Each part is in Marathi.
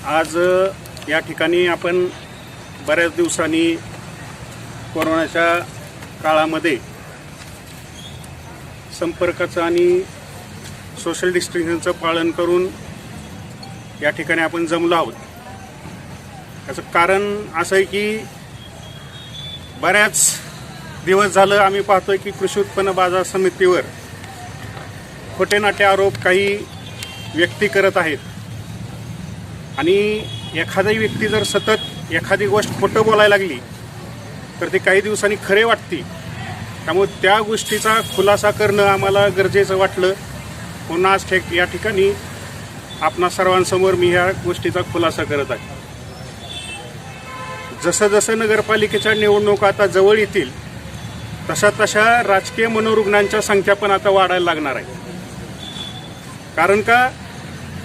आज या ठिकाणी आपण बऱ्याच दिवसांनी कोरोनाच्या काळामध्ये संपर्काचं आणि सोशल डिस्टन्सिंगचं पालन करून या ठिकाणी आपण जमलो आहोत। याचं कारण असं आहे की बऱ्याच दिवस झालं आम्ही पाहतोय की कृषी उत्पन्न बाजार समितीवर खोटे नाटे आरोप काही व्यक्ती करत आहेत आणि एखादी व्यक्ती जर सतत एखादी गोष्ट खोटं बोलायला लागली तर ते काही दिवसांनी खरे वाटते। त्यामुळे त्या गोष्टीचा खुलासा करणं आम्हाला गरजेचं वाटलं म्हणून आज या ठिकाणी आपणा सर्वांसमोर मी ह्या गोष्टीचा खुलासा करत आहे। जसं जसं नगरपालिकेच्या निवडणुका आता जवळ येतील तशा राजकीय मनोरुग्णांच्या संख्या पण आता वाढायला लागणार आहे। कारण का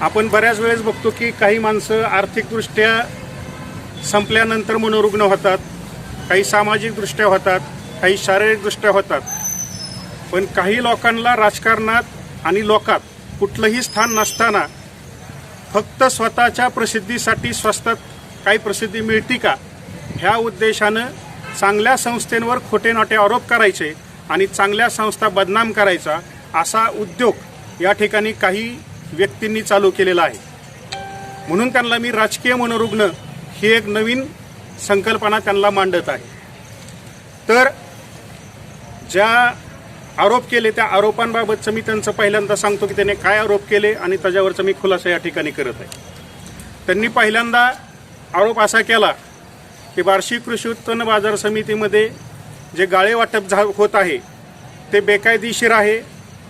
आपण बऱ्याच वेळेस बघतो की काही माणसं आर्थिकदृष्ट्या संपल्यानंतर मनोरुग्ण होतात, काही सामाजिकदृष्ट्या होतात, काही शारीरिकदृष्ट्या होतात। पण काही लोकांना राजकारणात आणि लोकात कुठलंही स्थान नसताना फक्त स्वतःच्या प्रसिद्धीसाठी स्वस्तात काही प्रसिद्धी मिळते का ह्या उद्देशानं चांगल्या संस्थेंवर खोटे नाटे आरोप करायचे आणि चांगल्या संस्था बदनाम करायचा असा उद्योग या ठिकाणी काही व्यक्तींनी चालू केलेला आहे। म्हणून त्यांना मी राजकीय मनोरुग्ण ही एक नवीन संकल्पना त्यांना मांडत आहे। तर ज्या आरोप केले त्या आरोपांबाबतचं मी त्यांचं पहिल्यांदा सांगतो की त्याने काय आरोप केले आणि त्याच्यावरचा मी खुलासा या ठिकाणी करत आहे। त्यांनी पहिल्यांदा आरोप असा केला की बार्शी कृषी उत्पन्न बाजार समितीमध्ये जे गाळे वाटप होत आहे ते बेकायदेशीर आहे,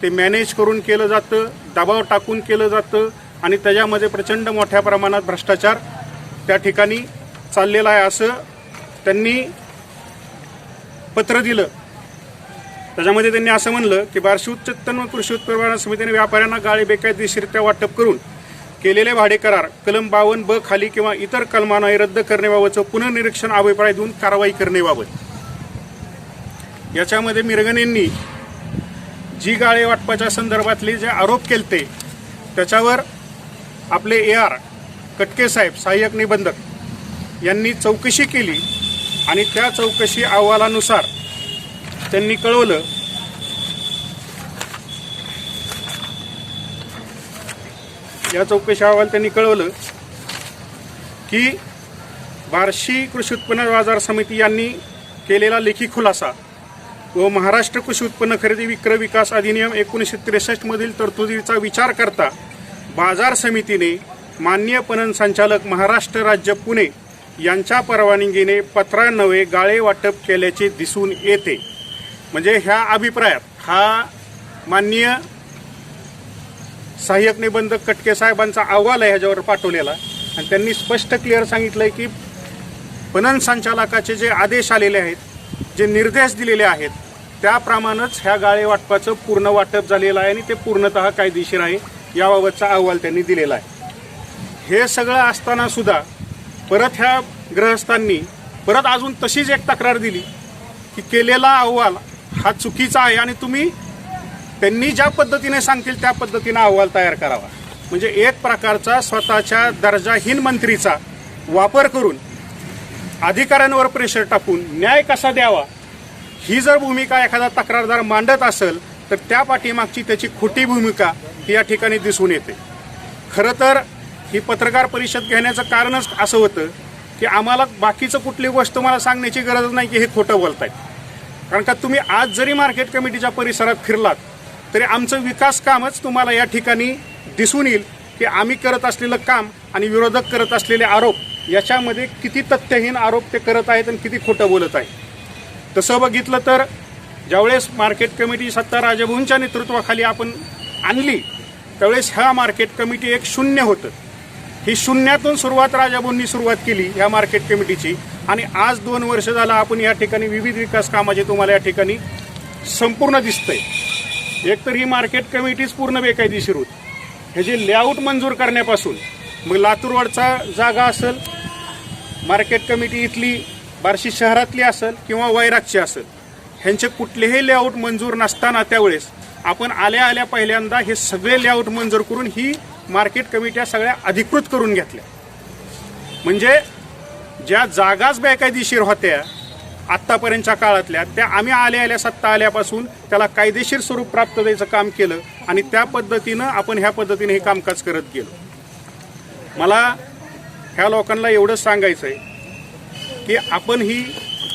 ते मॅनेज करून केलं जातं, दबाव टाकून केलं जातं आणि त्याच्यामध्ये प्रचंड मोठ्या प्रमाणात भ्रष्टाचार त्या ठिकाणी चाललेला आहे असं त्यांनी पत्र दिलं। त्याच्यामध्ये त्यांनी असं म्हणलं की बार्शी उत्पन्न कृषी उत्पन्न बाजार समितीने व्यापाऱ्यांना गाळे बेकायदेशीररित्या वाटप करून केलेले भाडे करार कलम 52(ब) खाली किंवा इतर कलमांना रद्द करण्याबाबतचं पुनर्निरीक्षण अभिप्राय देऊन कारवाई करण्याबाबत। याच्यामध्ये मिरगन यांनी जी गाळे वाटपाच्या संदर्भातले जे आरोप केलते त्याच्यावर आपले AR कटके साहेब सहाय्यक निबंधक यांनी चौकशी केली आणि त्या चौकशी अहवालानुसार त्यांनी कळवलं की बार्शी कृषी उत्पन्न बाजार समिती यांनी केलेला लेखी खुलासा व महाराष्ट्र कृषी उत्पन्न खरेदी विक्रय विकास अधिनियम 1963 मधील तरतुदीचा विचार करता बाजार समितीने माननीय पणन संचालक महाराष्ट्र राज्य पुणे यांच्या परवानगीने पत्रान्वये गाळे वाटप केल्याचे दिसून येते। म्हणजे ह्या अभिप्रायात हा माननीय सहाय्यक निबंधक कटके साहेबांचा अहवाल आहे ह्याच्यावर पाठवलेला आणि त्यांनी स्पष्ट क्लिअर सांगितलंय की पणन संचालकाचे जे आदेश आलेले आहेत, जे निर्देश दिलेले आहेत त्याप्रमाणेच ह्या गाळे वाटपाचं पूर्ण वाटप झालेलं आहे आणि ते पूर्णतः कायदेशीर आहे याबाबतचा अहवाल त्यांनी दिलेला आहे। हे सगळं असताना सुद्धा परत ह्या ग्रहस्थांनी परत अजून तशीच एक तक्रार दिली की केलेला अहवाल हा चुकीचा आहे आणि तुम्ही त्यांनी ज्या पद्धतीने सांगतील त्या पद्धतीने अहवाल तयार करावा। म्हणजे एक प्रकारचा स्वतःच्या दर्जाहीन मंत्रीचा वापर करून अधिकाऱ्यांवर प्रेशर टाकून न्याय कसा द्यावा ही जर भूमिका एखादा तक्रारदार मांडत असेल तर त्या पाठीमागची त्याची खोटी भूमिका ही या ठिकाणी दिसून येते। खरं तर ही पत्रकार परिषद घेण्याचं कारणच असं होतं की आम्हाला बाकीचं कुठली गोष्ट मला सांगण्याची गरज नाही की हे खोटं बोलतायत। कारण का तुम्ही आज जरी मार्केट कमिटीच्या परिसरात फिरलात तरी आमचं विकास कामच तुम्हाला या ठिकाणी दिसून येईल की आम्ही करत असलेलं काम आणि विरोधक करत असलेले आरोप याच्यामध्ये किती तथ्यहीन आरोप ते करत आहेत आणि किती खोटं बोलत आहेत। तसं बघितलं तर ज्यावेळेस मार्केट कमिटी सत्ता राजभवनच्या नेतृत्वाखाली आपण आणली त्यावेळेस ह्या मार्केट कमिटी एक शून्य होतं। ही शून्यातून राजभवननी सुरुवात केली ह्या मार्केट कमिटीची आणि आज 2 वर्ष झालं आपण या ठिकाणी विविध विकास कामाचे तुम्हाला या ठिकाणी संपूर्ण दिसतंय। एक तर ही मार्केट कमिटीच पूर्ण बेकायदेशीर होती। ह्याची लेआउट मंजूर करण्यापासून मग लातूरवरचा जागा असेल, मार्केट कमिटी इथली बार्शी शहरातली असेल किंवा वैरागची असेल, ह्यांचे कुठलेही लेआउट मंजूर नसताना त्यावेळेस आपण आल्या आल्या पहिल्यांदा हे सगळे लेआउट मंजूर करून ही मार्केट कमिट्या सगळ्या अधिकृत करून घेतल्या म्हणजे ज्या जागाच बेकायदेशीर होत्या आत्तापर्यंतच्या काळातल्या, त्या आम्ही आल्या सत्ता आल्यापासून त्याला कायदेशीर स्वरूप प्राप्त द्यायचं काम केलं आणि त्या पद्धतीनं आपण ह्या पद्धतीने हे कामकाज करत गेलो. मला ह्या लोकांना एवढंच सांगायचं आहे की आपण ही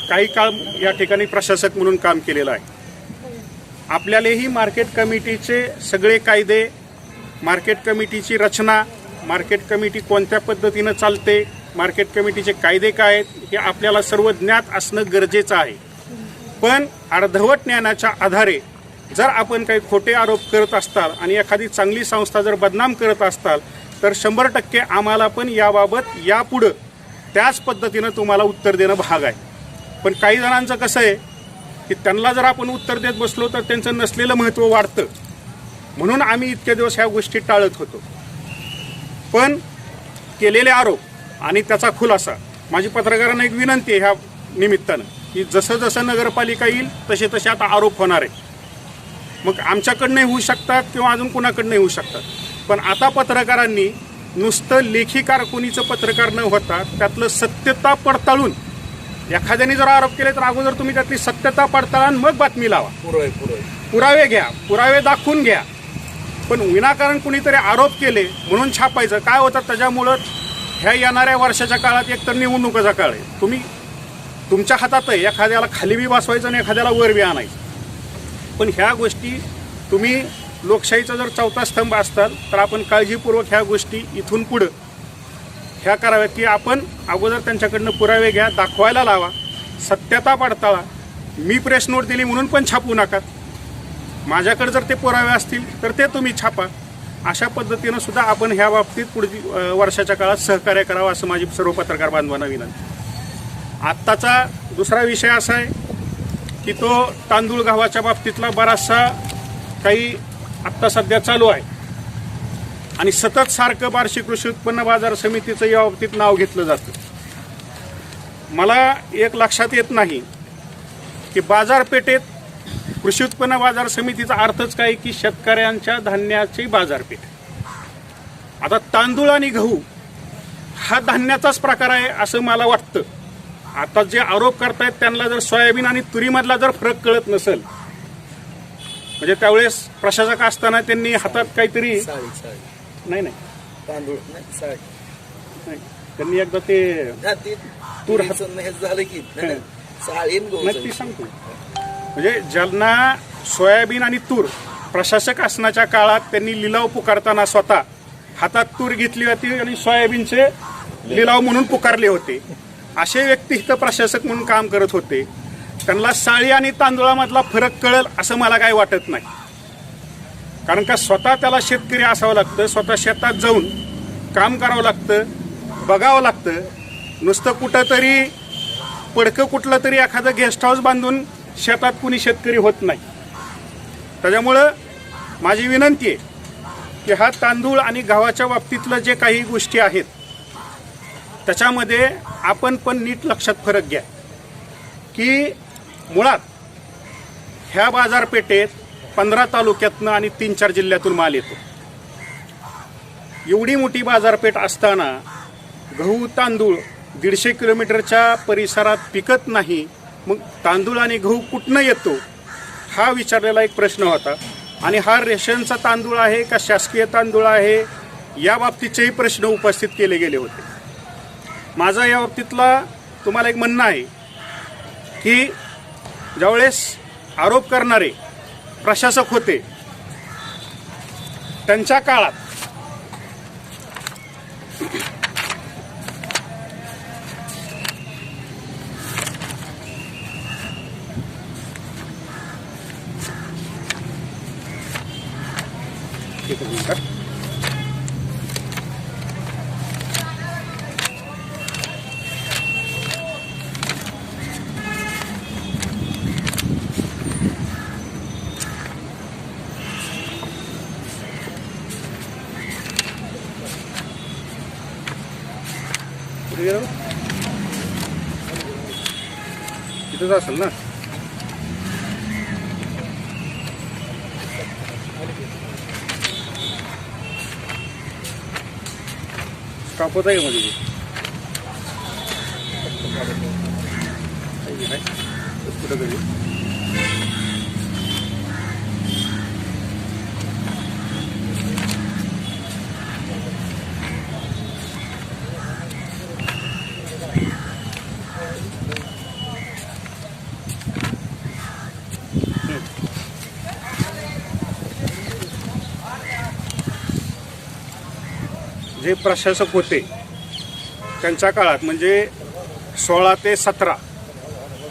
काही काळ या ठिकाणी प्रशासक म्हणून काम केलेलं आहे. आपल्यालाही मार्केट कमिटीचे सगळे कायदे, मार्केट कमिटीची रचना, मार्केट कमिटी कोणत्या पद्धतीनं चालते, मार्केट कमिटीचे कायदे काय आहेत हे आपल्याला सर्व ज्ञात असणं गरजेचं आहे. पण अर्धवट ज्ञानाच्या आधारे जर आपण काही खोटे आरोप करत असताल आणि एखादी चांगली संस्था जर बदनाम करत असताल तर 100% आम्हाला पण याबाबत यापुढं त्याच पद्धतीनं तुम्हाला उत्तर देणं भाग आहे. पण काही जणांचं कसं आहे की त्यांना जर आपण उत्तर देत बसलो तर त्यांचं नसलेलं महत्त्व वाढतं, म्हणून आम्ही इतके दिवस ह्या गोष्टी टाळत होतो. पण केलेले आरोप आणि त्याचा खुलासा, माझी पत्रकारांना एक विनंती आहे ह्या निमित्तानं की जसं जसं नगरपालिका येईल तसे तसे आता आरोप होणार आहे. मग आमच्याकडनंही होऊ शकतात किंवा अजून कुणाकडनंही होऊ शकतात. पण आता पत्रकारांनी नुसतं लेखी कारकुनीचं पत्रकार न होता त्यातलं सत्यता पडताळून, एखाद्याने जर आरोप केले तर अगोदर तुम्ही त्यातली सत्यता पडताळून मग बातमी लावा, पुरावे घ्या, पुरावे दाखवून घ्या. पण विनाकारण कुणीतरी आरोप केले म्हणून छापायचं काय होतं, त्याच्यामुळं ह्या येणाऱ्या वर्षाच्या काळात एकतर निवडणुकीचा काळ आहे, तुम्ही तुमच्या हातात आहे, एखाद्याला खाली बी बसवायचं आणि एखाद्याला वर बी आणायचं. पण ह्या गोष्टी तुम्ही लोकशाहीचा जर चौथा स्तंभ असताल तर आपण काळजीपूर्वक ह्या गोष्टी इथून पुढं ह्या कराव्यात की आपण अगोदर त्यांच्याकडनं पुरावे घ्या, दाखवायला लावा, सत्यता पडताळा. मी प्रेस नोट दिली म्हणून पण छापू नका, माझ्याकडे जर ते पुरावे असतील तर ते तुम्ही छापा. अशा पद्धतीनं सुद्धा आपण ह्या बाबतीत पुढची वर्षाच्या काळात सहकार्य करावं असं माझी सर्व पत्रकार बांधवांना विनंती. आत्ताचा दुसरा विषय असा आहे की तो तांदूळ गव्हाच्या बाबतीतला बराचसा काही आत्ता सध्या चालू आहे आणि सतत सारखं बार्शी कृषी उत्पन्न बाजार समितीचं या बाबतीत नाव घेतलं जातं. मला एक लक्षात येत नाही की बाजारपेठेत कृषी उत्पन्न बाजार समितीचा अर्थच काय की शेतकऱ्यांच्या धान्याची बाजारपेठ. आता तांदूळ आणि गहू हा धान्याचाच प्रकार आहे असं मला वाटतं. आता जे आरोप करतायत त्यांना जर सोयाबीन आणि तुरीमधला जर फरक कळत नसेल, म्हणजे त्यावेळेस प्रशासक असताना त्यांनी हातात काहीतरी नाही तांदूळ नाही त्यांनी एकदा ते तूर झालं की नक्की सांगतो. म्हणजे ज्यांना सोयाबीन आणि तूर प्रशासक असण्याच्या काळात त्यांनी लिलाव पुकारताना स्वतः हातात तूर घेतली होती आणि सोयाबीनचे लिलाव म्हणून पुकारले होते, असे व्यक्ती इथं प्रशासक म्हणून काम करत होते. त्यांना साळी आणि तांदूळामधला फरक कळेल असं मला काही वाटत नाही. कारण का स्वतः त्याला शेतकरी असावं लागतं, स्वतः शेतात जाऊन काम करावं लागतं, बघावं लागतं. नुसतं कुठं तरी पडकं कुठलं तरी एखादं गेस्ट हाऊस बांधून शेतात कुणी शेतकरी होत नाही. त्याच्यामुळं माझी विनंती आहे की हा तांदूळ आणि गव्हाच्या बाबतीतलं जे काही गोष्टी आहेत त्याच्यामध्ये आपण पण नीट लक्षात फरक घ्या की मुळात ह्या बाजारपेठेत 15 तालुक्यातनं आणि 3-4 जिल्ह्यातून माल येतो. एवढी मोठी बाजारपेठ असताना गहू तांदूळ 150 किलोमीटरच्या परिसरात पिकत नाही, मग तांदूळ आणि गहू कुठनं येतो हा विचारलेला एक प्रश्न होता. आणि हा रेशनचा तांदूळ आहे का शासकीय तांदूळ आहे या बाबतीचेही प्रश्न उपस्थित केले गेले होते. माझा या बाबतीतला तुम्हाला एक म्हणणं आहे की ज्यावेळेस आरोप करणारे प्रशासक होते त्यांच्या काळात इथंच असेल ना. स्टॉप होत आहे मध्ये जे प्रशासक होते त्यांच्या काळात म्हणजे 16 ते 17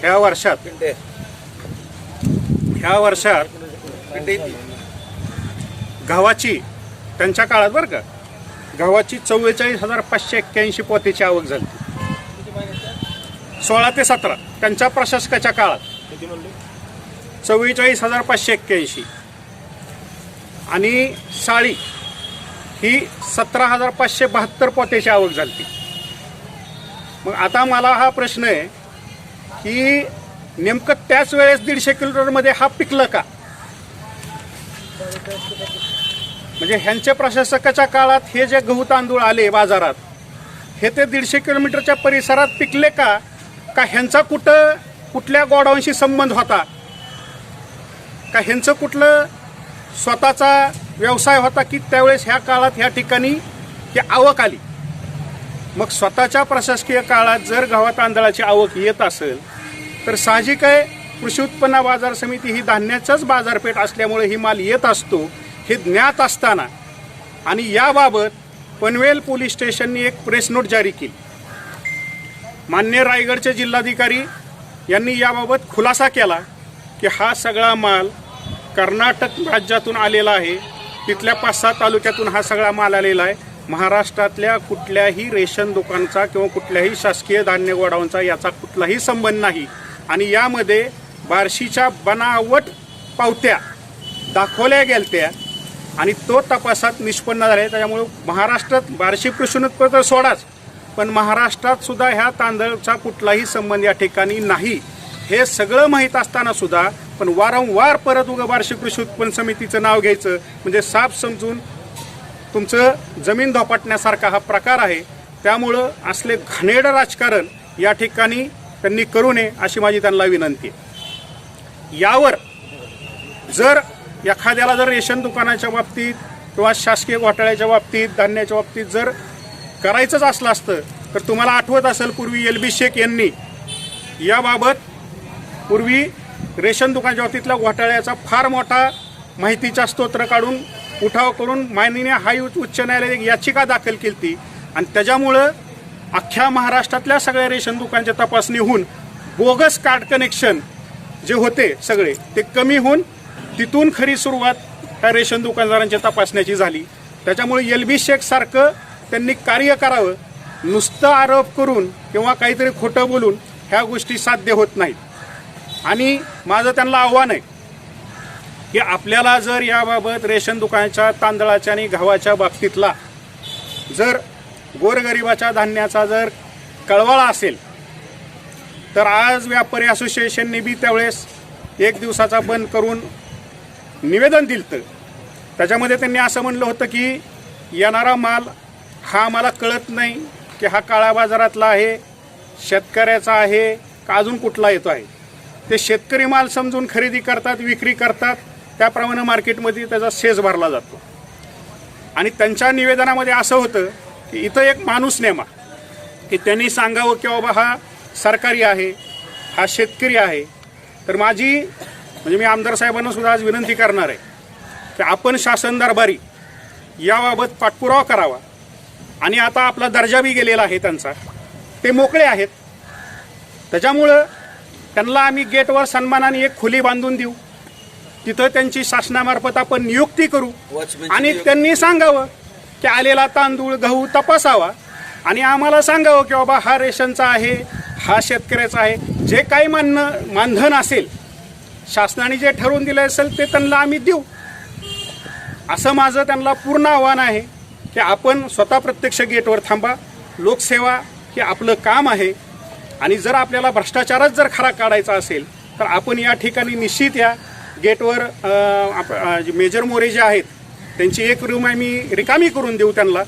ह्या वर्षात गव्हाची त्यांच्या काळात बरं का गव्हाची 44,581 पोत्याची आवक झाली. 16 ते 17 त्यांच्या प्रशासकाच्या काळात 44,581 आणि साळी ही 17,572 पोत्याची आवक झाली. मग आता मला हा प्रश्न आहे की नेमकं त्याच वेळेस 150 किलोमीटरमध्ये हा पिकलं का? म्हणजे ह्यांच्या प्रशासकाच्या काळात हे जे गहू तांदूळ आले बाजारात हे ते 150 किलोमीटरच्या परिसरात पिकले का ह्यांचा कुठल्या गोडाऊनशी संबंध होता का ह्यांचं कुठलं स्वतःचा व्यवसाय होता की त्यावेळेस ह्या काळात ह्या ठिकाणी ही आवक आली. मग स्वतःच्या प्रशासकीय काळात जर गव्हा तांदळाची आवक येत असेल तर साहजिक आहे कृषी उत्पन्न बाजार समिती ही धान्याचंच बाजारपेठ असल्यामुळे ही माल येत असतो हे ज्ञात असताना आणि याबाबत पनवेल पोलीस स्टेशननी एक प्रेस नोट जारी केली. मान्य रायगडचे जिल्हाधिकारी यांनी याबाबत खुलासा केला की हा सगळा माल कर्नाटक राज्यातून आलेला आहे. तिथल्या 5-6 तालुक्यातून हा सगळा माल आलेला आहे. महाराष्ट्रातल्या कुठल्याही रेशन दुकानचा किंवा कुठल्याही शासकीय धान्य गोडाऊनचा याचा कुठलाही संबंध नाही आणि यामध्ये बार्शीच्या बनावट पावत्या दाखवल्या गेलत्या आणि तो तपासात निष्पन्न झाला. त्याच्यामुळे महाराष्ट्रात बार्शी कृषी उत्पन्न सोडाच पण महाराष्ट्रात सुद्धा ह्या तांदळाचा कुठलाही संबंध या ठिकाणी नाही हे सगळं माहीत असताना सुद्धा पण वारंवार परत बार्शी कृषी उत्पन्न समितीचं नाव घ्यायचं म्हणजे साफ समजून तुमचं जमीन धोपाटण्यासारखा हा प्रकार आहे. त्यामुळं असले घाणेरड राजकारण या ठिकाणी त्यांनी करू नये अशी माझी त्यांना विनंती आहे. यावर जर एखाद्याला जर रेशन दुकानाच्या बाबतीत किंवा शासकीय घोटाळ्याच्या बाबतीत धान्याच्या बाबतीत जर करायचंच असलं असतं तर तुम्हाला आठवत असेल पूर्वी LB शेख यांनी याबाबत पूर्वी रेशन दुकानाच्या बाबतीतल्या घोटाळ्याचा फार मोठा माहितीचा स्तोत्र काढून उठाव करून माननीय हाय उच्च न्यायालयात एक याचिका दाखल केली ती आणि त्याच्यामुळं अख्ख्या महाराष्ट्रातल्या सगळ्या रेशन दुकानच्या तपासणी होऊन बोगस कार्ड कनेक्शन जे होते सगळे ते कमी होऊन तिथून खरी सुरुवात ह्या रेशन दुकानदारांच्या तपासण्याची झाली. त्याच्यामुळे LB शेख सारखं त्यांनी कार्य करावं. नुसतं आरोप करून किंवा काहीतरी खोटं बोलून ह्या गोष्टी साध्य होत नाहीत. आणि माझं त्यांना आव्हान आहे की आपल्याला जर याबाबत रेशन दुकानाच्या तांदळाच्या आणि गव्हाच्या बाबतीतला जर गोरगरिबाच्या धान्याचा जर कळवळा असेल तर आज व्यापारी असोसिएशनने बी त्यावेळेस 1 दिवसाचा बंद करून निवेदन दिलं. त्याच्यामध्ये त्यांनी असं म्हणलं होतं की येणारा माल हा आम्हाला कळत नाही की हा काळा बाजारातला आहे शेतकऱ्याचा आहे का अजून कुठला येतो आहे. ते शेतकरी माल समजून खरेदी करतात विक्री करतात त्याप्रमाणे मार्केटमध्ये त्याचा सेस भरला जातो. आणि त्यांच्या निवेदनामध्ये असं होतं की इथं एक माणूस नेमा की त्यांनी सांगावं की बाबा हा सरकारी आहे हा शेतकरी आहे. तर माझी म्हणजे मी आमदार साहेबांना सुद्धा आज विनंती करणार आहे की आपण शासन दरबारी याबाबत पाठपुरावा करावा. आणि आता आपला दर्जा बी गेलेला आहे त्यांचा ते मोकळे आहेत त्याच्यामुळं त्यांना आम्ही गेटवर सन्मानाने एक खोली बांधून देऊ तिथं त्यांची शासनामार्फत आपण नियुक्ती करू आणि त्यांनी सांगावं की आलेला तांदूळ गहू तपासावा आणि आम्हाला सांगावं की बाबा हा रेशनचा आहे हा शेतकऱ्याचा आहे. जे काही मानधन असेल शासनाने जे ठरवून दिलं असेल ते त्यांना आम्ही देऊ असं माझं त्यांना पूर्ण आव्हान आहे की आपण स्वतः प्रत्यक्ष गेटवर थांबा. लोकसेवा हे आपलं काम आहे आणि जर आपल्याला भ्रष्टाचारच जर खरा काढायचा असेल तर आपण या ठिकाणी निश्चित या गेटवर मेजर मोरे जे आहेत त्यांची एक रूम आम्ही रिकामी करून देऊ त्यांना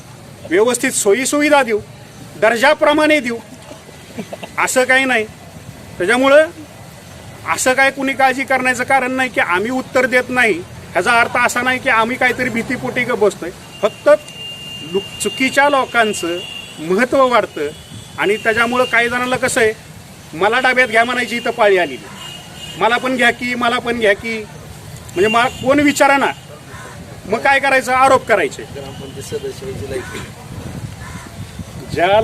व्यवस्थित सोयीसुविधा देऊ दर्जाप्रमाणे देऊ असं काही नाही. त्याच्यामुळं असं काय कुणी काळजी करण्याचं कारण नाही की आम्ही उत्तर देत नाही, ह्याचा अर्थ असा नाही की आम्ही काहीतरी भीतीपोटी का बसतोय. फक्त चुकीच्या लोकांचं महत्त्व वाढतं आणि त्याच्यामुळं काही जणांना कसं आहे, मला डाब्यात घ्या म्हणायची इथं पाळी आलेली, मला पण घ्या की, मला पण घ्या की, म्हणजे मला कोण विचारा ना, मग काय करायचं, आरोप करायचे. ज्या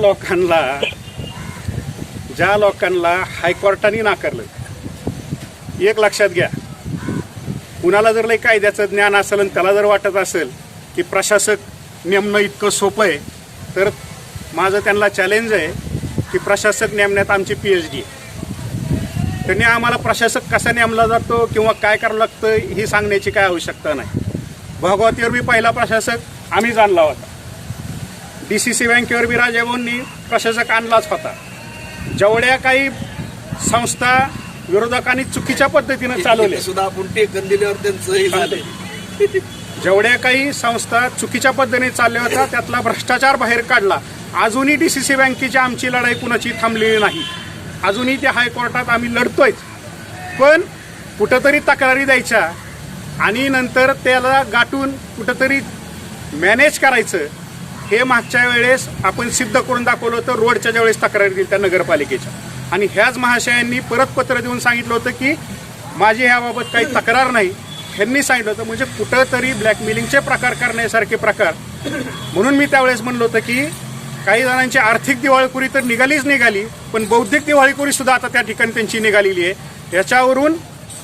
लोकांना हायकोर्टाने नाकारलं, एक लक्षात घ्या, कुणाला जर लई कायद्याचं ज्ञान असेल आणि त्याला जर वाटत असेल की प्रशासक नेमणं इतकं सोपं आहे, तर माझं त्यांना चॅलेंज आहे की प्रशासक नेमण्यात आमची PhD आहे. त्यांनी आम्हाला प्रशासक कसा नेमला जातो किंवा काय करावं लागतं ही सांगण्याची काय आवश्यकता नाही. भोगावतीवर बी पहिला प्रशासक आम्हीच आणला होता. DCC बँकेवर बी राजाभाऊंनी प्रशासक आणलाच होता. जेवढ्या काही संस्था विरोधकांनी चुकीच्या पद्धतीनं चालवल्या सुद्धा आपण टेकन दिल्यावर त्यांचं जेवढ्या काही संस्था चुकीच्या पद्धतीने चालल्या होत्या त्यातला भ्रष्टाचार बाहेर काढला. अजूनही DCC बँकेची आमची लढाई कुणाची थांबलेली नाही. अजूनही त्या हायकोर्टात आम्ही लढतोय. पण कुठंतरी तक्रारी द्यायच्या आणि नंतर त्याला गाठून कुठंतरी मॅनेज करायचं, हे मागच्या वेळेस आपण सिद्ध करून दाखवलं होतं. रोडच्या ज्यावेळेस तक्रारी दिली त्या नगरपालिकेच्या, आणि ह्याच महाशयांनी परत पत्र देऊन सांगितलं होतं की माझी ह्याबाबत काही तक्रार नाही. ह्यांनी सांगितलं होतं, म्हणजे कुठंतरी ब्लॅकमेलिंगचे प्रकार करण्यासारखे प्रकार. म्हणून मी त्यावेळेस म्हणलं होतं की काही जणांची आर्थिक दिवाळखोरी तर निघाली, पण बौद्धिक दिवाळखोरी सुद्धा आता त्या ठिकाणी त्यांची निघालेली आहे. याच्यावरून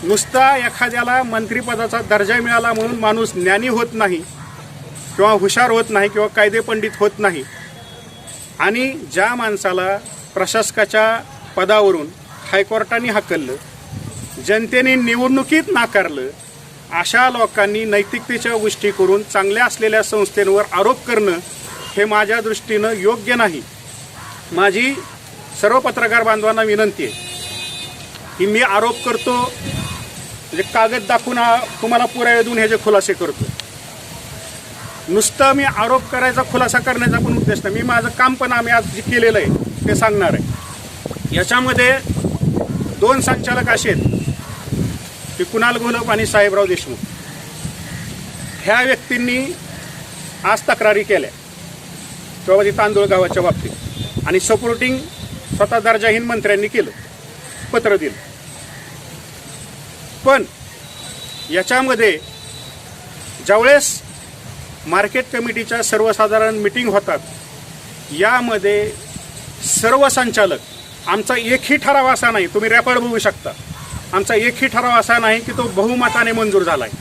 नुसता एखाद्याला मंत्रिपदाचा दर्जा मिळाला म्हणून माणूस ज्ञानी होत नाही किंवा हुशार होत नाही किंवा कायदेपंडित होत नाही. आणि ज्या माणसाला प्रशासकाच्या पदावरून हायकोर्टाने हाकललं, जनतेने निवडणुकीत नाकारलं, अशा लोकांनी नैतिकतेच्या गोष्टी करून चांगल्या असलेल्या संस्थेवर आरोप करणं हे माझ्या दृष्टीनं योग्य नाही. माझी सर्व पत्रकार बांधवांना विनंती आहे की मी आरोप करतो म्हणजे कागद दाखवून तुम्हाला पुरावे देऊन ह्याचे खुलासे करतो. नुसतं मी आरोप करायचा, खुलासा करण्याचा पण उद्देश नाही. मी माझं काम पण आम्ही आज जे केलेलं आहे ते सांगणार आहे. याच्यामध्ये 2 संचालक असे आहेत की कुणाल घोलप आणि साहेबराव देशमुख. ह्या व्यक्तींनी आज तक्रारी केल्या किंवा तांदूळ गावाच्या बाबतीत, आणि सपोर्टिंग स्वतः दर्जाहीन मंत्र्यांनी केलं, पत्र दिलं. पण याच्यामध्ये ज्यावेळेस मार्केट कमिटीच्या सर्वसाधारण मिटिंग होतात, यामध्ये सर्व संचालक, आमचा एकही ठराव असा नाही, तुम्ही रेकॉर्ड बघू शकता, आमचा एकही ठराव असा नाही की तो बहुमताने मंजूर झाला आहे.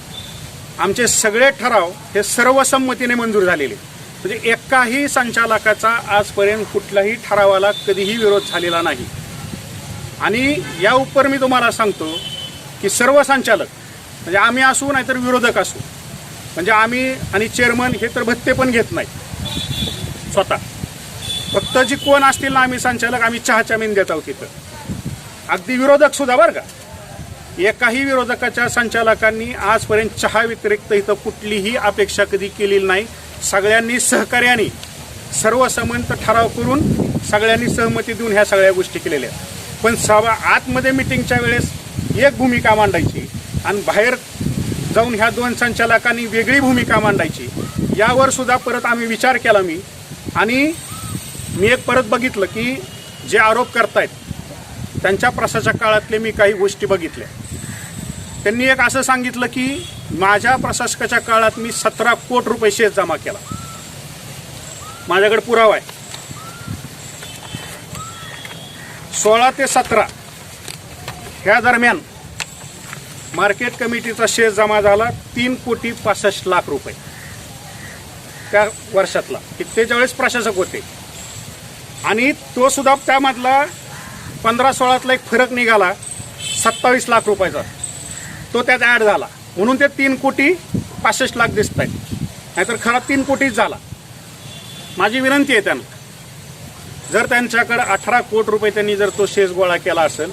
आमचे सगळे ठराव हे सर्वसंमतीने मंजूर झालेले. म्हणजे एकाही संचालकाचा आजपर्यंत कुठल्याही ठरावाला कधीही विरोध झालेला नाही. आणि या उपर मी तुम्हाला सांगतो की सर्व संचालक, म्हणजे आम्ही असू नाहीतर विरोधक असू, म्हणजे आम्ही आणि चेअरमन हे तर भत्ते पण घेत नाही स्वतः, फक्त जी कोण असतील ना आम्ही संचालक, आम्ही चहाच्या मेन देत आहोत तिथं. अगदी विरोधक सुद्धा बरं का, एकाही विरोधकाच्या संचालकांनी आजपर्यंत चहा व्यतिरिक्त इथं कुठलीही अपेक्षा कधी केलेली नाही. सगळ्यांनी सहकार्याने सर्वसंमत ठराव करून सगळ्यांनी सहमती देऊन ह्या सगळ्या गोष्टी केलेल्या आहेत. पण आतमध्ये मिटिंगच्या वेळेस एक भूमिका मांडायची आणि बाहेर जाऊन ह्या 2 संचालकांनी वेगळी भूमिका मांडायची. यावर सुद्धा परत आम्ही विचार केला आणि मी एक परत बघितलं की जे आरोप करतायत त्यांच्या प्रशासक काळातले मी काही गोष्टी बघितल्या. त्यांनी एक असं सांगितलं की माझ्या प्रशासकाच्या काळात मी 17 कोटी रुपये शेत जमा केला. माझ्याकडे पुरावा आहे. 16 ते 17 ह्या दरम्यान मार्केट कमिटीचा शेअर जमा झाला 3,65,00,000 रुपये त्या वर्षातला. ते वेळेस प्रशासक होते आणि तो सुद्धा त्यामधला 15-16तला एक फरक निघाला 27 लाख रुपयाचा, तो त्यात ॲड झाला म्हणून ते 3,65,00,000 दिसत आहेत, नाहीतर खरा 3 कोटीच झाला. माझी विनंती आहे त्यांना, जर त्यांच्याकडे 18 कोटी रुपये त्यांनी जर तो शेअर गोळा केला असेल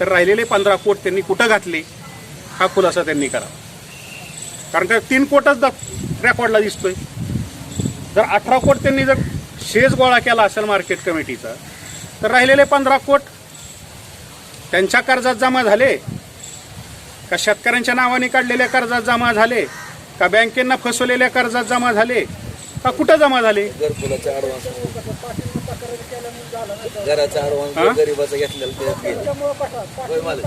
तर राहिलेले 15 कोटी त्यांनी कुठं घातले हा खुलासा त्यांनी करा. कारण का 3 कोटच रेकॉर्डला दिसतोय. जर 18 कोटी त्यांनी जर शेअर गोळा केला असेल मार्केट कमिटीचा तर राहिलेले 15 कोट त्यांच्या कर्जात जमा झाले का शेतकऱ्यांच्या नावाने काढलेल्या कर्जात जमा झाले का बँकेंना फसवलेल्या कर्जात जमा झाले का कुठं जमा झाले? घरकुलाचा ऍडव्हान्स, घराचा ऍडव्हान्स गरीबाचा घेतलेला ते गेले. होय मालक.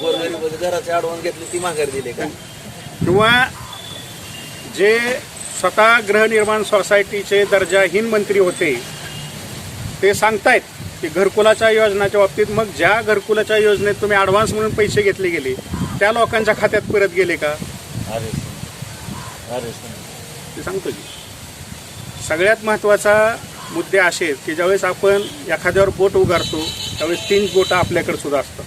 गोरगरिबाचं घराचा ऍडव्हान्स घेतली ती माघार दिली का? किंवा जे स्वतः गृहनिर्माण सोसायटीचे दर्जाहीन मंत्री होते ते सांगतायत की घरकुलाच्या योजनेच्या बाबतीत मग ज्या घरकुलाच्या योजनेत तुम्ही ॲडव्हान्स म्हणून पैसे घेतले गेले त्या लोकांच्या खात्यात परत गेले का ते सांगतो की. सगळ्यात महत्त्वाचा मुद्दे असे आहेत की ज्यावेळेस आपण एखाद्यावर बोट उगारतो त्यावेळेस 3 बोटं आपल्याकडे सुद्धा असतात.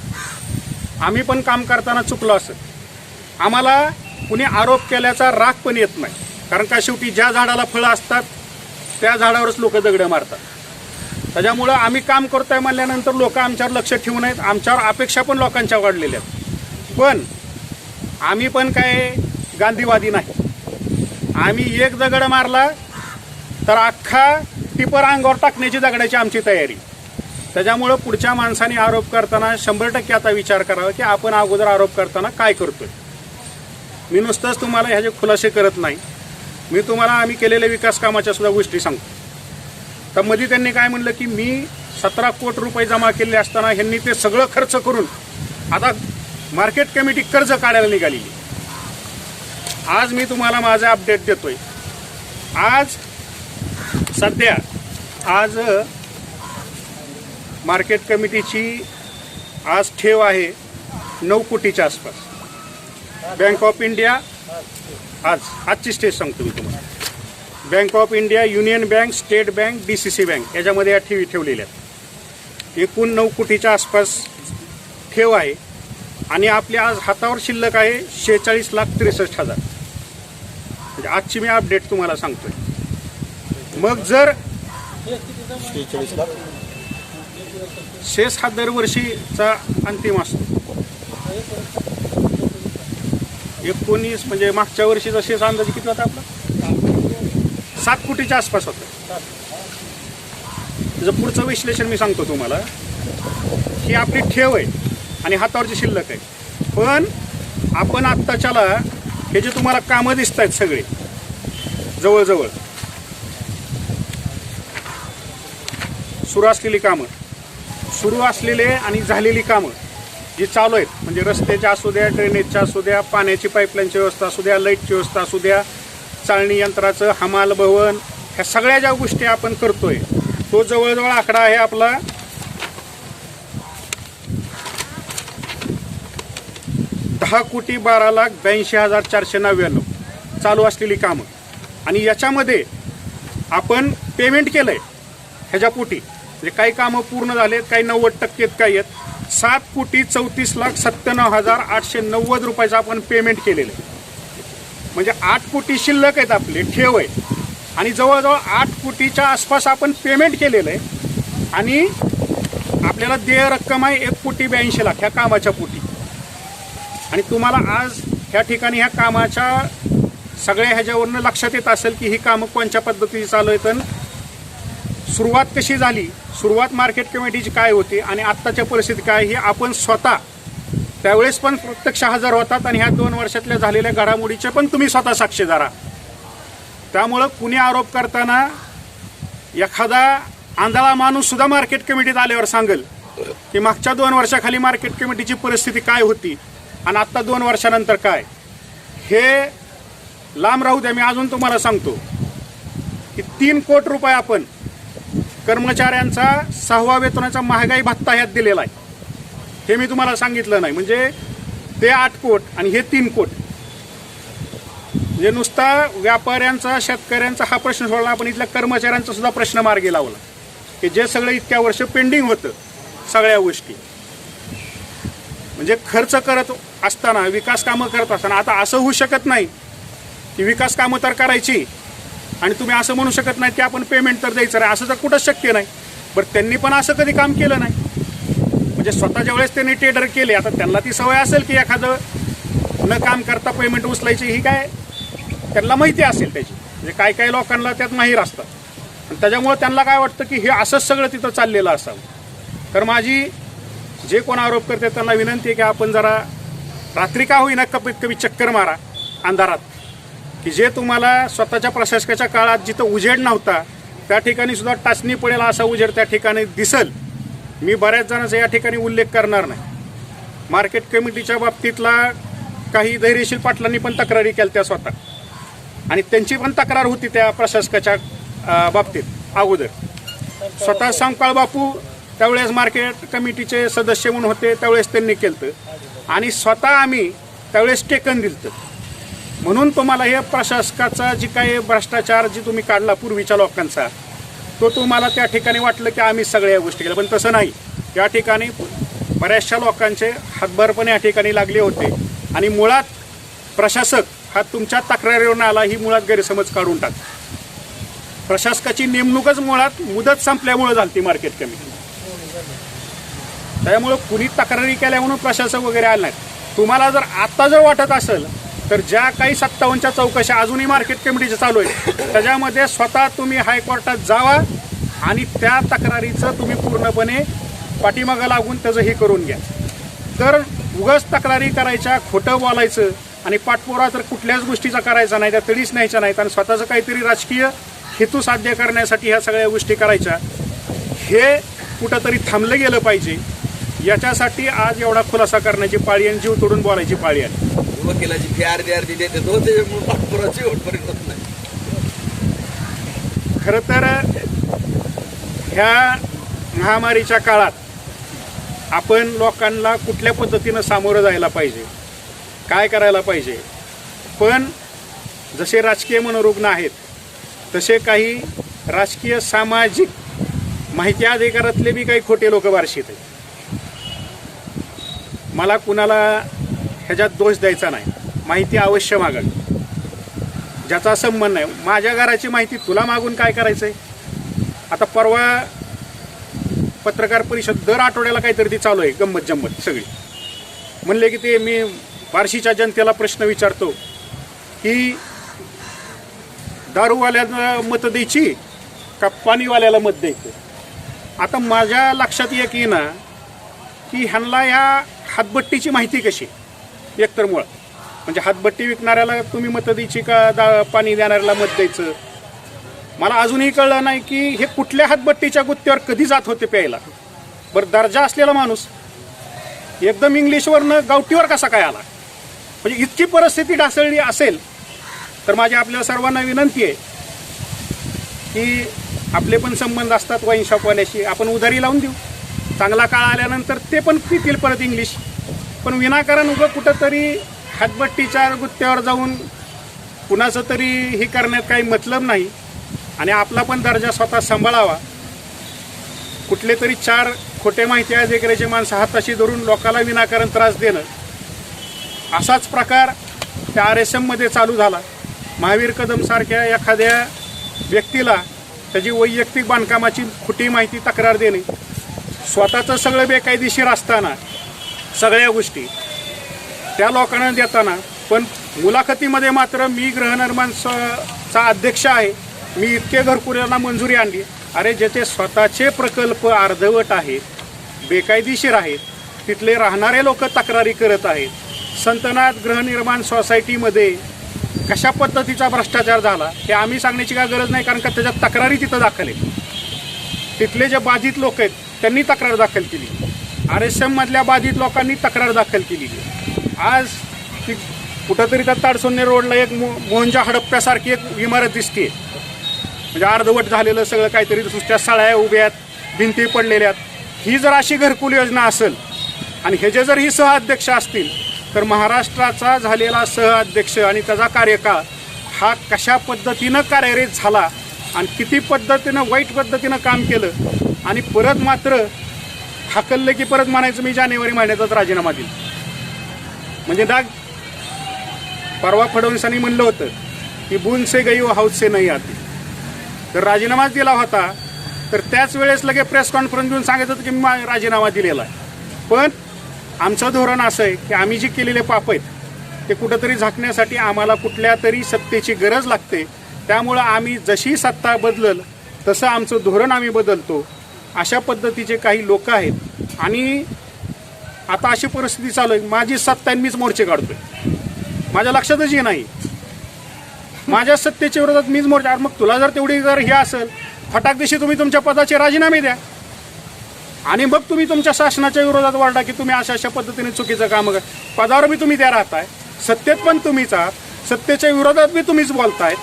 आम्ही पण काम करताना चुकलो असं आम्हाला कुणी आरोप केल्याचा राग पण येत नाही, कारण का शेवटी ज्या झाडाला फळं असतात त्या झाडावरच लोक दगडं मारतात. त्याच्यामुळं आम्ही काम करतोय म्हणल्यानंतर लोक आमच्यावर लक्ष ठेवू नयेत, आमच्यावर अपेक्षा पण लोकांच्या वाढलेल्या आहेत. पण आम्ही पण काय गांधीवादी नाही. आम्ही एक दगड मारला तर अख्खा टिपर अंगावर टाकण्याची दगडाची आमची तयारी. त्याच्यामुळं पुढच्या माणसाने आरोप करताना 100% आता विचार करावा की आपण अगोदर आरोप करताना काय करतोय. मी नुसतंच तुम्हाला ह्याचे खुलासे करत नाही, मी तुम्हाला आम्ही केलेल्या विकास कामाच्या सुद्धा गोष्टी सांगतो. तर मध्ये त्यांनी काय म्हणलं की मी 17 कोटी रुपये जमा केले असताना ह्यांनी ते सगळं खर्च करून आता मार्केट कमिटी कर्ज काढायला निघालेली. आज मी तुम्हाला माझा अपडेट देतोय. आज सध्या मार्केट कमिटीची आज ठेव आहे 9 कोटीच्या आसपास. बँक ऑफ इंडिया आजची स्टेज सांगतो मी तुम्हाला. Bank of India, union bank, state bank, DCC bank याच्यामध्ये या ठेवी ठेवलेल्या आहेत. एकूण 9 कोटीच्या आसपास ठेव आहे आणि आपल्या आज हातावर शिल्लक आहे 46,63,000. म्हणजे आजची मी अपडेट तुम्हाला सांगतोय. मग जर 46 लाख शेष हा दरवर्षीचा अंतिम असतो. 19 म्हणजे मागच्या वर्षीचा शेष अंदाजे किती होता आपला? 7 कोटीच्या आसपास होतं. त्याचं पुढचं विश्लेषण मी सांगतो तुम्हाला. ही आपली ठेव आहे आणि हातावरची शिल्लक आहे. पण आपण आत्ताच्याला हे जे तुम्हाला कामं दिसत आहेत सगळे जवळजवळ सुरू असलेले आणि झालेली कामं जी चालू आहेत, म्हणजे रस्त्याच्या असू द्या, ड्रेनेजच्या असू द्या, पाण्याची पाईपलाईनची व्यवस्था असू द्या, लाईटची व्यवस्था असू द्या, चाळणी यंत्राचं, हमाल भवन, ह्या सगळ्या ज्या गोष्टी आपण करतोय तो जवळजवळ आकडा आहे आपला 10,12,82,499 चालू असलेली कामं. आणि याच्यामध्ये आपण पेमेंट केलंय ह्याच्या पोटी, म्हणजे काही कामं पूर्ण झालेत, काही 90% काही आहेत. 7,34,97,890 रुपयाचं आपण पेमेंट केलेलं आहे. म्हणजे 8 कोटी शिल्लक आहेत आपले ठेव आहे आणि जवळजवळ 8 कोटीच्या आसपास आपण पेमेंट केलेलं आहे. आणि आपल्याला देय रक्कम आहे 1,82,00,000 ह्या कामाच्या पोटी. आणि तुम्हाला आज ह्या ठिकाणी ह्या कामाच्या सगळ्या ह्याच्यावरनं लक्षात येत असेल की ही कामं कोणत्या पद्धतीची चालू आहेत आणि सुरुवात कशी झाली, सुरुवात मार्केट कमिटीची काय होती आणि आत्ताच्या परिस्थिती काय, ही आपण स्वतः त्यावेळेस पण प्रत्यक्ष हजर होतात आणि ह्या 2 वर्षातल्या झालेल्या घडामोडीचे पण तुम्ही स्वतः साक्षीदार आहात. त्यामुळं कुणी आरोप करताना एखादा आंधळा माणूस सुद्धा मार्केट कमिटीत आल्यावर सांगेल की मागच्या 2 वर्षाखाली मार्केट कमिटीची परिस्थिती काय होती आणि आत्ता 2 वर्षानंतर काय, हे लांब राहू द्या. मी अजून तुम्हाला सांगतो की 3 कोटी रुपये आपण कर्मचाऱ्यांचा 6व्या वेतनाचा महागाई भत्ता ह्यात दिलेला आहे. हे मी तुम्हाला सांगितलं नाही. म्हणजे ते 8 कोटी आणि हे 3 कोटी. म्हणजे नुसता व्यापाऱ्यांचा, शेतकऱ्यांचा हा प्रश्न सोडला, आपण इथल्या कर्मचाऱ्यांचा सुद्धा प्रश्न मार्गी लावला की जे सगळं इतक्या वर्ष पेंडिंग होतं सगळ्या गोष्टी. म्हणजे खर्च करत असताना, विकास कामं करत असताना आता असं होऊ शकत नाही की विकास कामं तर करायची आणि तुम्ही असं म्हणू शकत नाही की आपण पेमेंट तर द्यायचं नाही. असं तर कुठंच शक्य नाही. बरं, त्यांनी पण असं कधी काम केलं नाही. म्हणजे स्वतःच्या वेळेस त्यांनी टेंडर केले, आता त्यांना ती सवय असेल की एखादं न काम करता पेमेंट उचलायची, ही काय त्यांना माहिती असेल त्याची. म्हणजे काय काय लोकांना त्यात माहीर असतात आणि त्याच्यामुळे त्यांना काय वाटतं की हे असंच सगळं तिथं चाललेलं असावं. तर माझी जे कोण आरोप करते त्यांना विनंती आहे की आपण जरा रात्री का होईना कमीत कमी चक्कर मारा अंधारात, की जे तुम्हाला स्वतःच्या प्रशासकाच्या काळात जिथं उजेड नव्हता त्या ठिकाणी सुद्धा टाचणी पडेल असा उजेड त्या ठिकाणी दिसल. मी बऱ्याच जणांचा या ठिकाणी उल्लेख करणार नाही. मार्केट कमिटीच्या बाबतीतला काही धैर्यशील पाटलांनी पण तक्रारी केल्या त्या स्वतः, आणि त्यांची पण तक्रार होती त्या प्रशासकाच्या बाबतीत अगोदर. स्वतः सांकाळ बापू त्यावेळेस मार्केट कमिटीचे सदस्य म्हणून होते, त्यावेळेस त्यांनी केलं, आणि स्वतः आम्ही त्यावेळेस टेकन दिलं. म्हणून तुम्हाला हे प्रशासकाचा जी काही भ्रष्टाचार जी तुम्ही काढला पूर्वीच्या लोकांचा, तो तुम्हाला त्या ठिकाणी वाटलं की आम्ही सगळ्या गोष्टी केल्या, पण तसं नाही. या ठिकाणी बऱ्याचशा लोकांचे हातभार या ठिकाणी लागले होते, आणि मुळात प्रशासक हा तुमच्या तक्रारीवरून आला ही मुळात गैरसमज काढून टाक. प्रशासकाची नेमणूकच मुळात मुदत संपल्यामुळे झाली ती मार्केट कमिटी. त्यामुळे कुणी तक्रारी केल्या म्हणून प्रशासक वगैरे आले नाहीत. तुम्हाला जर आता जर वाटत असेल तर ज्या काही 57च्या चौकशा अजूनही मार्केट कमिटीच्या चालू आहेत त्याच्यामध्ये स्वतः तुम्ही हायकोर्टात जावा आणि त्या तक्रारीचं तुम्ही पूर्णपणे पाठीमागं लागून त्याचं हे करून घ्या. तर उगाच तक्रारी करायच्या, खोटं बोलायचं आणि पाठपुरावा तर कुठल्याच गोष्टीचा करायचा नाही, त्या तडीच न्यायच्या नाहीत, आणि स्वतःचं काहीतरी राजकीय हेतू साध्य करण्यासाठी ह्या सगळ्या गोष्टी करायच्या, हे कुठंतरी थांबलं गेलं पाहिजे. याच्यासाठी आज एवढा खुलासा करण्याची पाळी आणि जीव तोडून बोलायची पाळी आहे. वकिलाची फी अर्धी देते तो, त्याच्यामुळे पाठपुराची शेवटपर्यंत होत नाही. खरं तर ह्या महामारीच्या काळात आपण लोकांना कुठल्या पद्धतीनं सामोरं जायला पाहिजे, काय करायला पाहिजे, पण जसे राजकीय मनोरुग्ण आहेत तसे काही राजकीय सामाजिक माहिती अधिकारातले बी काही खोटे लोक बारशीत आहेत. मला कुणाला ह्याच्यात दोष द्यायचा नाही, माहिती अवश्य मागावी, ज्याचा संबंध नाही. माझ्या घराची माहिती तुला मागून काय करायचं आहे? आता परवा पत्रकार परिषद दर आठवड्याला काहीतरी ती चालू आहे, गंमत जम्मत सगळी. म्हणले की ते मी बार्शीच्या जनतेला प्रश्न विचारतो की दारूवाल्याला मतं द्यायची का पाणीवाल्याला मत द्यायचं. आता माझ्या लक्षात एक येईना की ह्यांना ह्या हातभट्टीची माहिती कशी. एकतर मुळात म्हणजे हातभट्टी विकणाऱ्याला तुम्ही मतं द्यायची का पाणी देणाऱ्याला मत द्यायचं. मला अजूनही कळलं नाही की हे कुठल्या हातभट्टीच्या गुत्त्यावर कधी जात होते प्यायला. बरं, दर्जा असलेला माणूस एकदम इंग्लिशवरनं गावठीवर कसा काय आला. म्हणजे इतकी परिस्थिती ढासळली असेल तर माझी आपल्या सर्वांना विनंती आहे की आपले पण संबंध असतात वाईन शॉपवाल्याशी, आपण उधारी लावून देऊ. चांगला काळ आल्यानंतर ते पण पितील परत इंग्लिश. पण विनाकारण उगं कुठंतरी हातभट्टीच्या गुत्त्यावर जाऊन कुणाचं तरी हे करण्यात काही मतलब नाही, आणि आपला पण दर्जा स्वतः सांभाळावा. कुठले तरी 4 खोटे माहिती अधिकाऱ्याचे माणसं हाताशी धरून लोकांना विनाकारण त्रास देणं, असाच प्रकार त्या RSMमध्ये चालू झाला. महावीर कदमसारख्या एखाद्या व्यक्तीला त्याची वैयक्तिक बांधकामाची खोटी माहिती तक्रार देणे, स्वतःचं सगळं बेकायदेशीर असताना सगळ्या गोष्टी त्या लोकांना देताना, पण मुलाखतीमध्ये मात्र मी गृहनिर्माणचा अध्यक्ष आहे, मी इतके घरकुऱ्यांना मंजुरी आणली. अरे, ज्याचे स्वतःचे प्रकल्प अर्धवट आहेत, बेकायदेशीर आहेत, तिथले राहणारे लोक तक्रारी करत आहेत. संतनाथ गृहनिर्माण सोसायटीमध्ये कशा पद्धतीचा भ्रष्टाचार झाला हे आम्ही सांगण्याची काय गरज नाही, कारण का त्याच्यात तक्रारी तिथं दाखल आहेत. तिथले जे बाधित लोक आहेत त्यांनी तक्रार दाखल केली, RSMमधल्या बाधित लोकांनी तक्रार दाखल केली. आज ती कुठंतरी त्या ताडसोन्ने रोडला एक मोहनच्या हडप्प्यासारखी एक इमारत दिसते, म्हणजे अर्धवट झालेलं सगळं काहीतरी, दुसऱ्या सळ्या उभ्यात, भिंती पडलेल्यात. ही जर अशी घरकुल योजना असेल आणि ह्याचे जर ही सहअध्यक्ष असतील तर महाराष्ट्राचा झालेला सहअध्यक्ष आणि त्याचा कार्यकाळ हा कशा पद्धतीनं कार्यरत झाला आणि किती पद्धतीनं वाईट पद्धतीनं काम केलं, आणि परत मात्र हाकललं की परत म्हणायचं मी जानेवारी महिन्यातच राजीनामा दिला. म्हणजे डाग परवा फडणवीसांनी म्हणलं होतं की बूंद से गई वो हाऊस से नहीं आती, तर राजीनामाच दिला होता. तर त्याच वेळेस लगे प्रेस कॉन्फरन्स देऊन सांगितलं होतं की मी राजीनामा दिलेला आहे. पण आमचं धोरण असं आहे की आम्ही जे केलेले पाप आहेत ते कुठंतरी झाकण्यासाठी आम्हाला कुठल्या तरी सत्तेची गरज लागते. त्यामुळं आम्ही जशी सत्ता बदलल तसं आमचं धोरण आम्ही बदलतो. अशा पद्धतीचे काही लोक आहेत. आणि आता अशी परिस्थिती चालू आहे, माझी सत्ता आहे मीच मोर्चे काढतोय, माझ्या लक्षातच ये नाही, माझ्या सत्तेच्या विरोधात मीच मोर्चा. मग तुला जर तेवढी जर हे असेल, फटाक दिवशी तुम्ही तुमच्या पदाचे राजीनामे द्या आणि मग तुम्ही तुमच्या शासनाच्या विरोधात वाढा की तुम्ही अशा पद्धतीने चुकीचं काम करा. पदावर बी तुम्ही त्या राहताय, सत्तेत पण तुम्हीच आहात, सत्तेच्या विरोधात बी तुम्हीच बोलताय.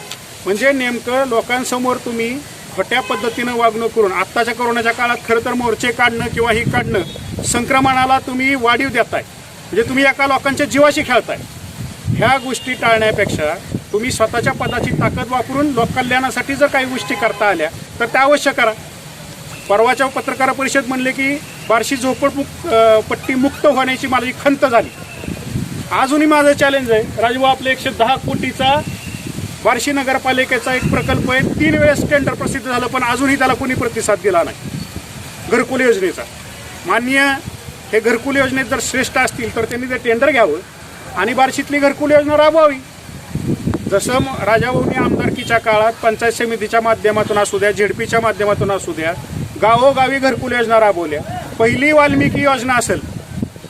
म्हणजे नेमकं लोकांसमोर तुम्ही खोट्या पद्धतीनं वागणूक करून आत्ताच्या कोरोनाच्या काळात खरं तर मोर्चे काढणं किंवा ही काढणं संक्रमणाला तुम्ही वाढीव देताय. म्हणजे तुम्ही एका लोकांच्या जीवाशी खेळताय. ह्या गोष्टी टाळण्यापेक्षा तुम्ही स्वतःच्या पदाची ताकद वापरून लोककल्याणासाठी जर काही गोष्टी करता आल्या तर त्या अवश्य करा. परवाच्या पत्रकार परिषद म्हणले की बार्शी झोपडपट्टी मुक्त होण्याची माझी खंत झाली. अजूनही माझं चॅलेंज आहे, राजभाऊ आपले 110 कोटीचा बार्शी नगरपालिकेचा एक प्रकल्प आहे, 3 वेळेस टेंडर प्रसिद्ध झालं पण अजूनही त्याला कोणी प्रतिसाद दिला नाही. घरकुल योजनेचा माननीय हे घरकुल योजनेत जर श्रेष्ठ असतील तर त्यांनी ते टेंडर घ्यावं आणि बार्शीतली घरकुल योजना राबवावी. जसं राजाभाऊंनी आमदारकीच्या काळात पंचायत समितीच्या माध्यमातून असू द्या, झेडपीच्या माध्यमातून असू द्या, गावोगावी घरकुल योजना राबवल्या. पहिली वाल्मिकी योजना असेल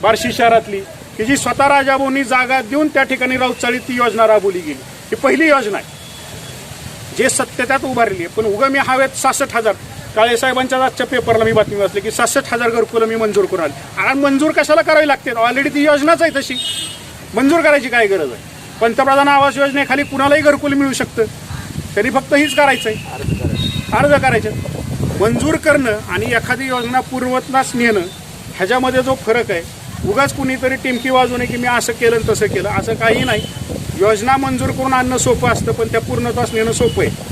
बार्शी शहरातली की जी स्वतः राजाभाऊंनी जागा देऊन त्या ठिकाणी राऊतचाळीत ती योजना राबवली गेली. ही पहिली योजना आहे जे सत्यत्यात उभारली आहे. पण उगं मी हवेत 66,000 काळेसाहेबांच्या आजच्या पेपरला मी बातमी वाचली की 66,000 घरकुलं मी मंजूर करून आली. आणि मंजूर कशाला करावी लागते, ऑलरेडी ती योजनाच आहे तशी, मंजूर करायची काय गरज आहे. पंतप्रधान आवास योजनेखाली कुणालाही घरकुल मिळू शकतं, त्यांनी फक्त हीच करायचं आहे, अर्ज करायचे. मंजूर करणं आणि एखादी योजना पूर्ववतनास नेणं ह्याच्यामध्ये जो फरक आहे, उगाच कुणीतरी टिमकी वाजवणे की मी असं केलं आणि तसं केलं, असं काही नाही. योजना मंजूर करून आणणं सोपं असतं पण त्या पूर्णत्वास नेणं सोपं आहे.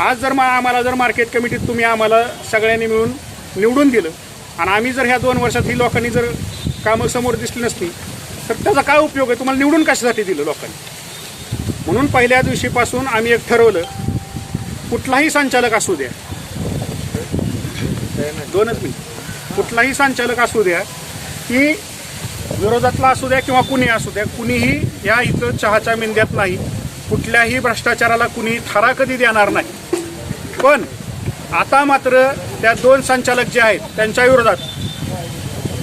आज जर आम्हाला जर मार्केट कमिटीत तुम्ही आम्हाला सगळ्यांनी मिळून निवडून दिलं आणि आम्ही जर ह्या 2 वर्षात ही लोकांनी जर कामं समोर दिसली नसती तर त्याचा काय उपयोग आहे. तुम्हाला निवडून कशासाठी दिलं लोकांनी. म्हणून पहिल्या दिवशीपासून आम्ही एक ठरवलं, कुठलाही संचालक असू द्या, 2च मिनिट, कुठलाही संचालक असू द्या की विरोधातला असू द्या किंवा कुणी असू द्या, कुणीही या इथं चहाच्या मेंद्यात नाही, कुठल्याही भ्रष्टाचाराला कुणी थारा कधी देणार नाही. पण आता मात्र त्या 2 संचालक जे आहेत त्यांच्या विरोधात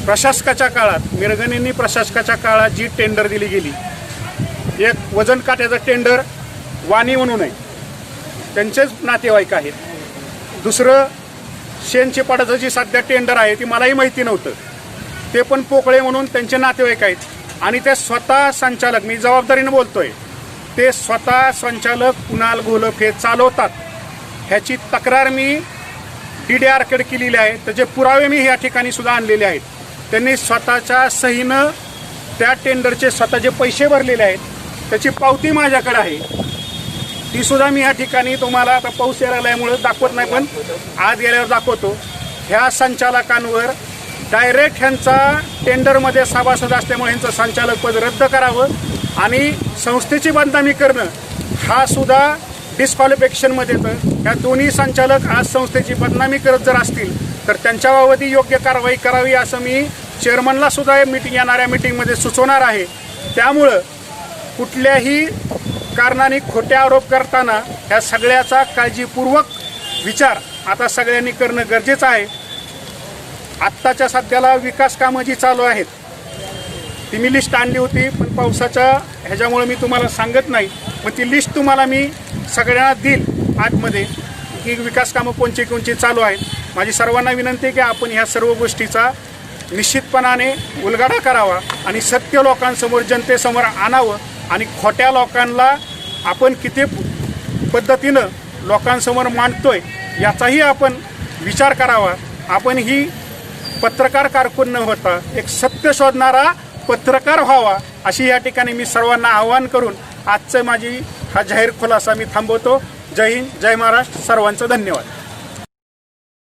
प्रशासकाच्या काळात, मिरगणींनी प्रशासकाच्या काळात जी टेंडर दिली गेली, एक वजन काट्याचं टेंडर वाणी म्हणून आहे, त्यांचेच नातेवाईक आहेत. दुसरं शेणचे पाडाचं जी सध्या टेंडर आहे ती मलाही माहिती नव्हतं, ते पण पोकळे म्हणून त्यांचे नातेवाईक आहेत. आणि ते स्वतः संचालक, मी जबाबदारीनं बोलतोय, ते स्वतः संचालक कुणाल घोलप हे चालवतात. ह्याची तक्रार मी DDRकडे केलेली आहे, त्याचे पुरावे मी या ठिकाणी सुद्धा आणलेले आहेत. त्यांनी स्वतःच्या सहीनं त्या टेंडरचे स्वतःचे पैसे भरलेले आहेत, त्याची पावती माझ्याकडे आहे, ती सुद्धा मी या ठिकाणी तुम्हाला आता पाऊस यायला लागल्यामुळे दाखवत नाही पण आज गेल्यावर दाखवतो. ह्या संचालकांवर डायरेक्ट ह्यांचा टेंडरमध्ये सभासद असल्यामुळे ह्यांचं संचालकपद रद्द करावं आणि संस्थेची बदनामी करणं हा सुद्धा डिस्क्वालिफिकेशनमध्ये येतं. ह्या दोन्ही संचालक आज संस्थेची बदनामी करत जर असतील तर त्यांच्याबाबतही योग्य कारवाई करावी असं मी चेअरमनला सुद्धा येणाऱ्या मीटिंगमध्ये सुचवणार आहे. त्यामुळं कुठल्याही कारणाने खोटे आरोप करताना ह्या सगळ्याचा काळजीपूर्वक विचार आता सगळ्यांनी करणं गरजेचं आहे. आत्ताच्या सध्याला विकास कामं जी चालू आहेत ती मी लिस्ट आणली होती पण पावसाच्या ह्याच्यामुळे मी तुम्हाला सांगत नाही, पण ती लिस्ट तुम्हाला मी सगळ्यांना देईल आतमध्ये की विकास कामं कोणची कोणची चालू आहेत. माझी सर्वांना विनंती आहे की आपण ह्या सर्व गोष्टीचा निश्चितपणाने उलगडा करावा आणि सत्य लोकांसमोर जनतेसमोर आणावं आणि खोट्या लोकांना आपण किती पद्धतीनं लोकांसमोर मांडतोय याचाही आपण विचार करावा. आपण ही पत्रकार कारकून न होता एक सत्य शोधणारा पत्रकार व्हावा अशी या ठिकाणी मी सर्वांना आवाहन करून आजचं माझी हा जाहीर खुलासा मी थांबवतो. जय हिंद, जय महाराष्ट्र, सर्वांचं धन्यवाद.